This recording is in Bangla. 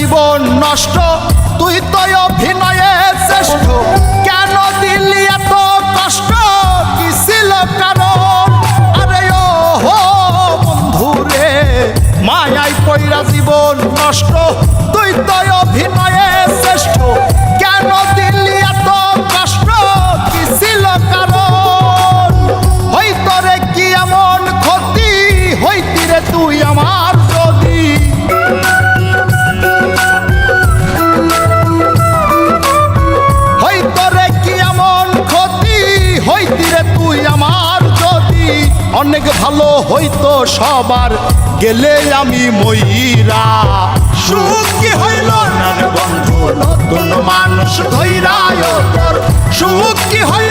জীবন নষ্ট তুই তো অভিনয়ে শ্রেষ্ঠ কেন দিলি এত কষ্ট কি ছিল কারণ আরে ও হো বন্ধু রে মায়ায় পয়রা জীবন নষ্ট তুই তো অভিনয়ে শ্রেষ্ঠ কেন দিলি এত কষ্ট কি ছিল কারণ হইতো রে কি এমন ক্ষতি হইতি রে তুই আমার যদি হইতো রে কি এমন ক্ষতি হইতি রে তুই আমার যদি অনেক ভালো হইতো সবার গেলে আমি ময়রা সুখ কি হইল না রে বন্ধু নতুন মানুষ ধৈরায় তোর সুখ কি হইল